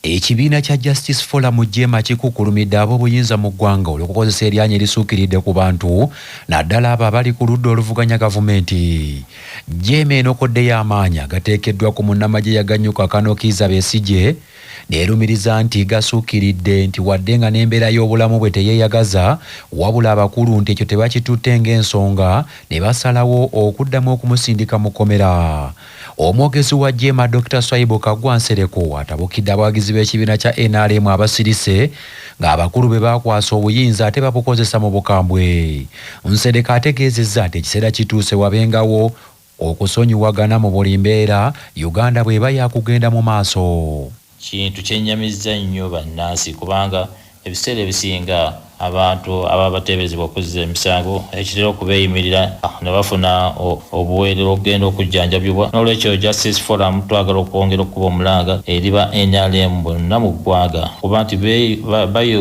Ekibiina kya Justice Forum Jema kikukulumidde ab'obuyinza mu ggwanga olw'okukozesa eryanya erisuukiridde ku bantu naddala abo abali ku ludda oluvuganya gavumenti. Jema eno koddeyo amaanyi agateekeddwa ku munnamagye yaganyuka Kano Kizza Besigye neerumiriza nti gasuukiridde nti wadde nga n'embeera y'obulamu bwe teyeeyagaza wabula abakulu nti ekyo tebakitutte ng'ensonga ne basalawo okuddamu okumusindika mu kkomera. Omwogezi wa Jema Dr. Swaibu Kaggwa Nsereko atabukidde abawagizi b'ekibiina kya NRM abasirise ng'abakulu be baakwasa obuyinza ate babukozesa mu bukambwe. Nsereko ategeezezza nti ekiseera kituuse wabengawo okusonyiwagana mu buli mbeera Uganda bw'eba yakugenda mu maaso. Kintu kyennyamizza nnyo bannansi kubanga ebiseera ebisinga abantu ababateeberezebwa okuzza emisango ekitera okubeeyimirira ne bafuna obuweerero okugenda okujjanjabibwa. N'olwekyo Justice Forum twagala okwongera okuba omulanga eriba NRM bonna mu ggwanga kuba nti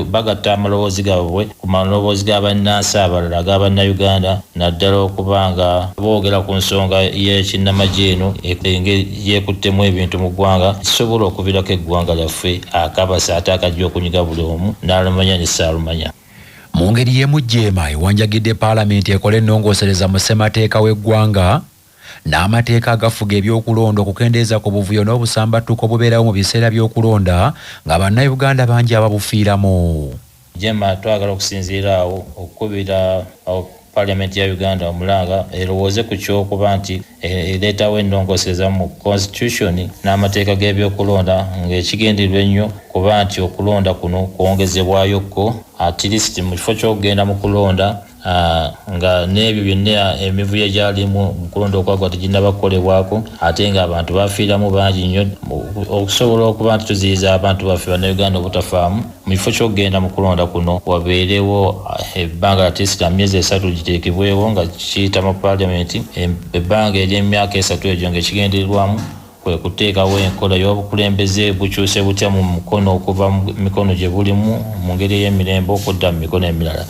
bagatta amaloboozi gaabwe ku maloboozi g'abannansi abalala ag'abannayuganda naddala okuba nga boogera ku nsonga y'ekinnamagye eno engeri yeekuttemu ebintu mu ggwanga kisobola okuviirako eggwanga lyaffe akabasa ate akajja okunyiga buli omu n'alumanya ne ssaalumanya. Mu ngeri y'emu Jema ewanjagidde Paalamenti ekole ennongoosereza mu ssemateeka w'eggwanga n'amateeka agafuga ebyokulonda okukendeeza ku buvuyo n'obusambattuko obubeerawo mu biseera by'okulonda nga bannayuganda bangi ababufiiramu. Jema twagala okusinziira awo okukubira Paalamenti ya Uganda omulanga erowooze ku ky'okuba nti ereetawo ennongoosereza mu constitution n'amateeka g'ebyokulonda ng'ekigendererwa ennyo kuba nti okulonda kuno kwongezebwayokko at least mu kifo ky'okugenda mu kulonda nga n'ebyo byonna emivuyo egyalimu mu kulonda okwagwa teginnaba kukolebwako ate ng'abantu bafiiramu bangi nnyo okusobola okuba nti tuziyiza abantu baffe bannayuganda obutafaamu mu kifo ky'okugenda mu kulonda kuno wabeerewo ebbanga at myezi 3 giteekebwewo nga kiyita mu Paalamenti ebbanga ery'emyaka 3 egyo ng'ekigendererwamu kwe kuteekawo enkola y'obukulembeze bukyuse butya mu mukono okuva mu mikono gye bulimu mu ngeri ey'emirembe okudda mu mikono emirala.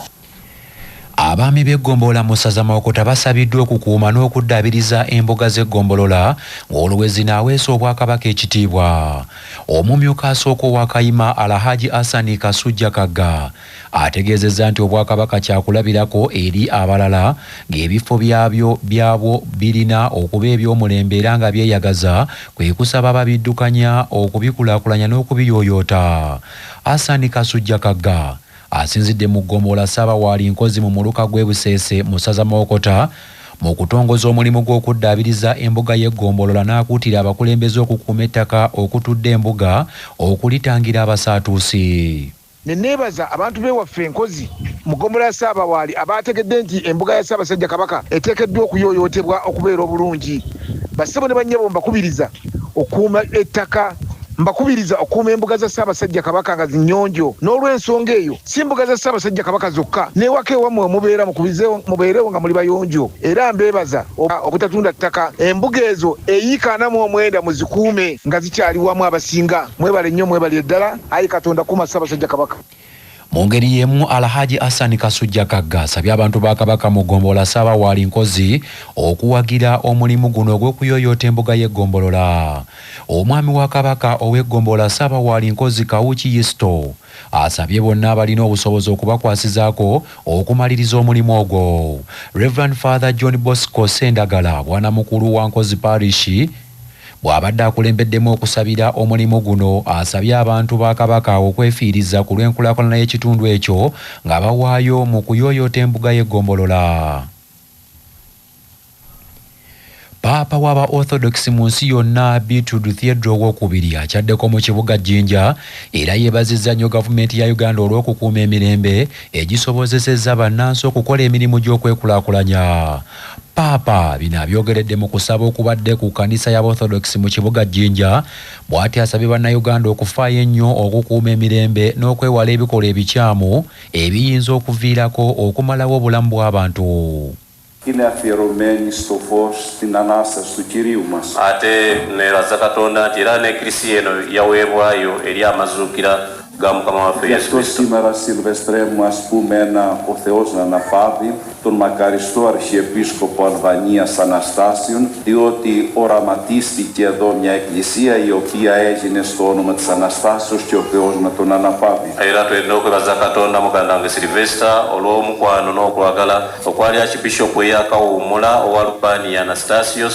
Abaami b'eggombolola mu ssaza Mawokota basabiddwa okukuuma n'okuddaabiriza embuga z'eggombolola ng'oluwezi n'aweesa Obwakabaka ekitiibwa. Omumyuka asooka owa Kayima Alhaji Hassan Kasujja Kagga ategeezezza nti Obwakabaka kyakulabirako eri abalala ng'ebifo byabwo birina okuba eby'omulembe era nga byeyagaza kwe kusaba babiddukanya okubikulaakulanya n'okubiyooyoota. Hassan Kasujja Kagga asinzidde mu ggombolola Ssaabawaali Nkozi mu muluka gw'e Buseese mu ssaza Mawokota mu kutongoza omulimu gw'okuddaabiriza embuga y'eggombolola n'akuutira abakulembeze okukuuma ettaka okutudde embuga okulitangira abasaatuusi. Neneebaza abantu b'ewaffe Nkozi mu ggombolola ya Ssaabawaali abaategedde nti embuga ya Ssaabasajja Kabaka eteekeddwa okuyooyootebwa okubeera obulungi. Bassebo ne bannyabo mbakubiriza okukuuma ettaka, mbakubiriza okukuuma embuga za Ssaabasajja Kabaka nga zinyonjo. N'olw'ensonga eyo si mbuga za Ssaabasajja Kabaka zokka n'ewaka ewammwe mubeera mubeerewo nga muli bayonjo. Era mbeebaza obutatunda ttaka embuga ezo eyiikaanamu omwenda muzikuume nga zikyali wamu abasinga. Mwebale nnyo, mwebale ddala. Ayi Katonda kuuma Ssaabasajja Kabaka. Mu ngeri y'emu Alhaji Hassan Kasujja Kagga asabye abantu ba Kabaka mu ggombolola Ssaabawaali Nkozi okuwagira omulimu guno ogw'okuyooyoota embuga y'eggombolola. Omwami wa Kabaka ow'eggombolola Ssaabawaali Nkozi Kawuki Yisto asabye bonna abalina obusobozi okubakwasizaako okumaliriza omulimu ogwo. Reverend Father John Bosco Sendagala bwana mukulu wa Nkozi Parish bw'abadde akulembeddemu okusabira omulimu guno asabye abantu ba Kabaka okwefiiriza ku lw'enkulaakulana y'ekitundu ekyo nga bawaayo mu kuyooyoota embuga y'eggombolola. Paapa w'aba Orthodox mu nsi yonna Bitudu Theodore II akyaddeko mu kibuga Jinja era yeebazizza nnyo gavumenti ya Uganda olw'okukuuma emirembe egisobozesezza bannansi okukola emirimu gy'okwekulaakulanya. Paapa bino abyogeredde mu kusaba okubadde ku kkanisa y'Aborthodox mu kibuga Jinja bw'ati asabye bannayuganda okufaayo ennyo okukuuma emirembe n'okwewala ebikolwa ebikyamu ebiyinza okuviirako okumalawo obulamu bw'abantu. Ate nebaza Katonda nti era n'ekirisi eno yaweebwayo eri amazuukira ga mukama waffe Γι' Yesu αυτό Kristo. σήμερα σιλβεστρέμουμε ας πούμε ο Θεός να αναπαύει τον μακαριστό Αρχιεπίσκοπο Αλβανίας Αναστάσιον, διότι οραματίστηκε εδώ μια εκκλησία η οποία έγινε στο όνομα της Αναστάσεως και ο Θεός να τον αναπαύει. Era twenda okwebaza Katonda mugandange Silvesta olw'omukwano n'okwagala okwali Archbishop eyakawummula owa Albania Anastasios.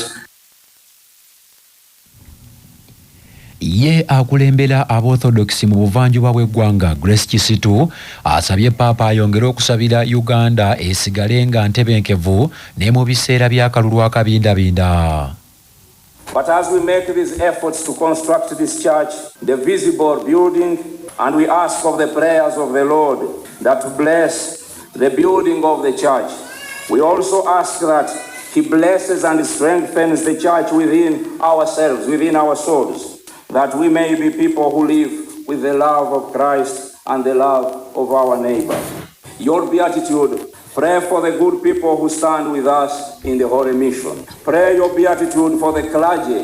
ye akulembera aborthodox mu buvanjuba bw'eggwanga Grace Kisitu asabye Papa ayongere okusabira Uganda esigale nga ntebenkevu ne mu biseera by'akalulu akabindabinda. But as we make these efforts to construct this church, the visible building, and we ask of the prayers of the Lord that to bless the building of the church, we also ask that He blesses and strengthens the church within ourselves, within our souls, that we may be people who live with the love of Christ and the love of our neighbor. Your beatitude, pray for the good people who stand with us in the Holy Mission. Pray your beatitude for the clergy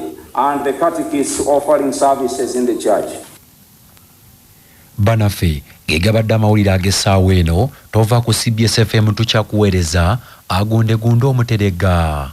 and the catechists offering services in the church. Banafe gegabadde amawulire ag'essaawa eno tova ku CBS FM tukyakuweereza agundegunde omuterega.